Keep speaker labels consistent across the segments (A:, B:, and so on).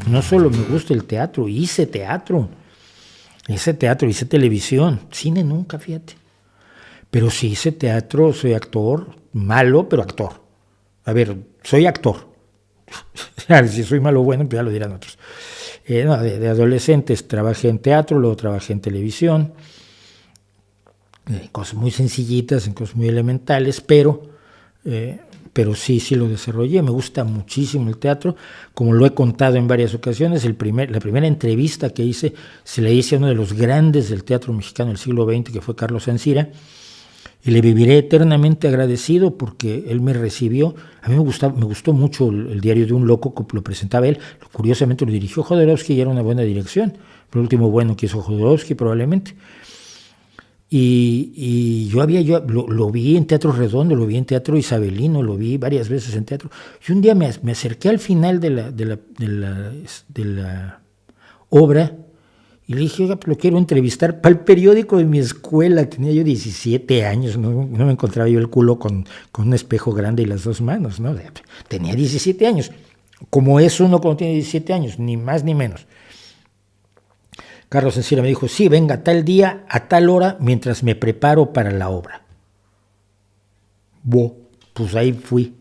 A: no solo me gusta el teatro, hice teatro, hice televisión, cine nunca, fíjate. Pero sí hice teatro, soy actor, malo, pero actor. A ver, soy actor. Si soy malo o bueno, pues ya lo dirán otros. No, de adolescentes trabajé en teatro, luego trabajé en televisión, en cosas muy sencillitas, en cosas muy elementales, pero sí lo desarrollé. Me gusta muchísimo el teatro, como lo he contado en varias ocasiones. La primera entrevista que hice se la hice a uno de los grandes del teatro mexicano del siglo XX, que fue Carlos Ancira, y le viviré eternamente agradecido porque él me recibió. A mí me gustó mucho el Diario de un Loco, que lo presentaba él. Curiosamente lo dirigió Jodorowsky y era una buena dirección. El último bueno que hizo Jodorowsky probablemente. Y yo lo vi en Teatro Redondo, lo vi en Teatro Isabelino, lo vi varias veces en teatro. Y un día me acerqué al final de la obra y le dije, oiga, lo quiero entrevistar para el periódico de mi escuela. Tenía yo 17 años, no me encontraba yo el culo con un espejo grande y las dos manos, ¿no? Tenía 17 años, como es uno cuando tiene 17 años, ni más ni menos. Carlos Ancira me dijo, sí, venga tal día, a tal hora, mientras me preparo para la obra. Pues ahí fui.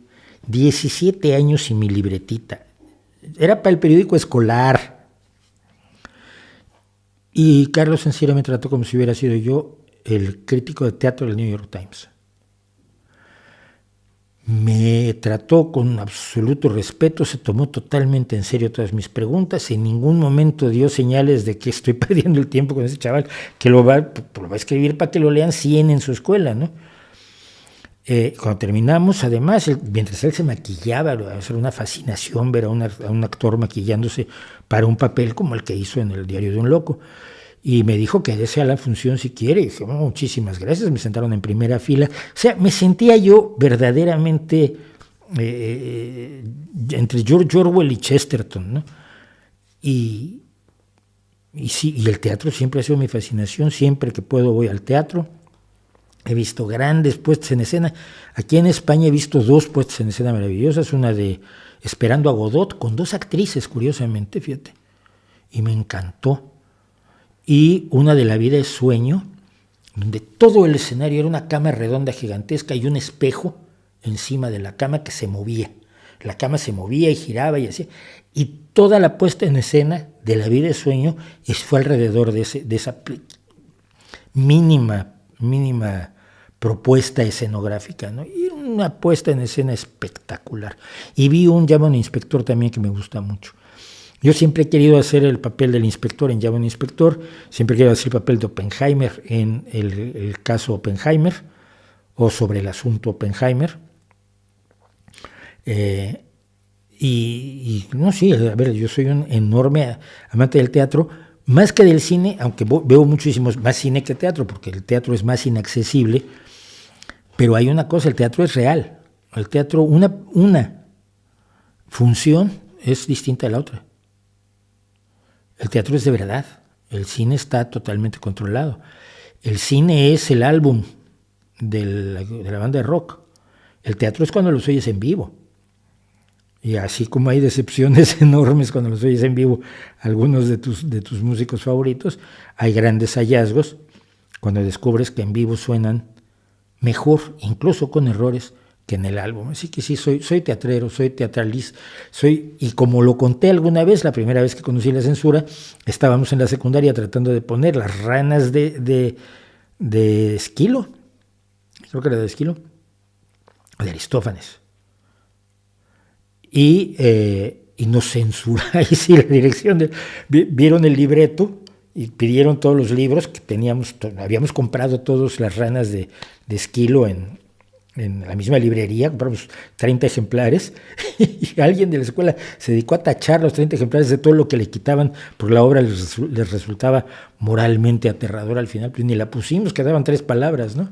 A: 17 años y mi libretita. Era para el periódico escolar. Y Carlos Ancira me trató como si hubiera sido yo el crítico de teatro del New York Times. Me trató con absoluto respeto, se tomó totalmente en serio todas mis preguntas, en ningún momento dio señales de que estoy perdiendo el tiempo con ese chaval, que lo va a escribir para que lo lean 100 en su escuela, ¿no? Cuando terminamos, además, mientras él se maquillaba, era una fascinación ver a un actor maquillándose para un papel como el que hizo en El Diario de un Loco. Y me dijo que desea la función si quiere. Y dije, muchísimas gracias. Me sentaron en primera fila. O sea, me sentía yo verdaderamente entre George Orwell y Chesterton, ¿no? Y sí, y el teatro siempre ha sido mi fascinación. Siempre que puedo voy al teatro. He visto grandes puestas en escena. Aquí en España he visto 2 puestas en escena maravillosas. Una de Esperando a Godot, con 2 actrices, curiosamente, fíjate. Y me encantó. Y una de La vida es sueño, donde todo el escenario era una cama redonda gigantesca y un espejo encima de la cama que se movía. La cama se movía y giraba y así. Y toda la puesta en escena de La vida es sueño fue alrededor de esa mínima propuesta escenográfica, ¿no? Y una puesta en escena espectacular. Y vi Llama a un inspector también que me gusta mucho. Yo siempre he querido hacer el papel del inspector en Llama a un inspector, siempre he querido hacer el papel de Oppenheimer en el caso Oppenheimer o sobre el asunto Oppenheimer. No, sí, a ver, yo soy un enorme amante del teatro, más que del cine, aunque veo muchísimos más cine que teatro, porque el teatro es más inaccesible, pero hay una cosa, el teatro es real. El teatro, una función es distinta a la otra. El teatro es de verdad, el cine está totalmente controlado. El cine es el álbum de la banda de rock. El teatro es cuando los oyes en vivo. Y así como hay decepciones enormes cuando los oyes en vivo, algunos de tus músicos favoritos, hay grandes hallazgos cuando descubres que en vivo suenan mejor, incluso con errores, que en el álbum. Así que sí, soy teatrero, soy teatralista, y como lo conté alguna vez, la primera vez que conocí la censura, estábamos en la secundaria tratando de poner Las ranas de Esquilo, creo que era de Esquilo, de Aristófanes. Y nos censuraron, y sí, la dirección vieron el libreto y pidieron todos los libros que teníamos, habíamos comprado todos Las ranas de Esquilo en la misma librería, compramos 30 ejemplares y alguien de la escuela se dedicó a tachar los 30 ejemplares de todo lo que le quitaban, porque la obra les resultaba moralmente aterradora al final, pues ni la pusimos, quedaban 3 palabras, ¿no?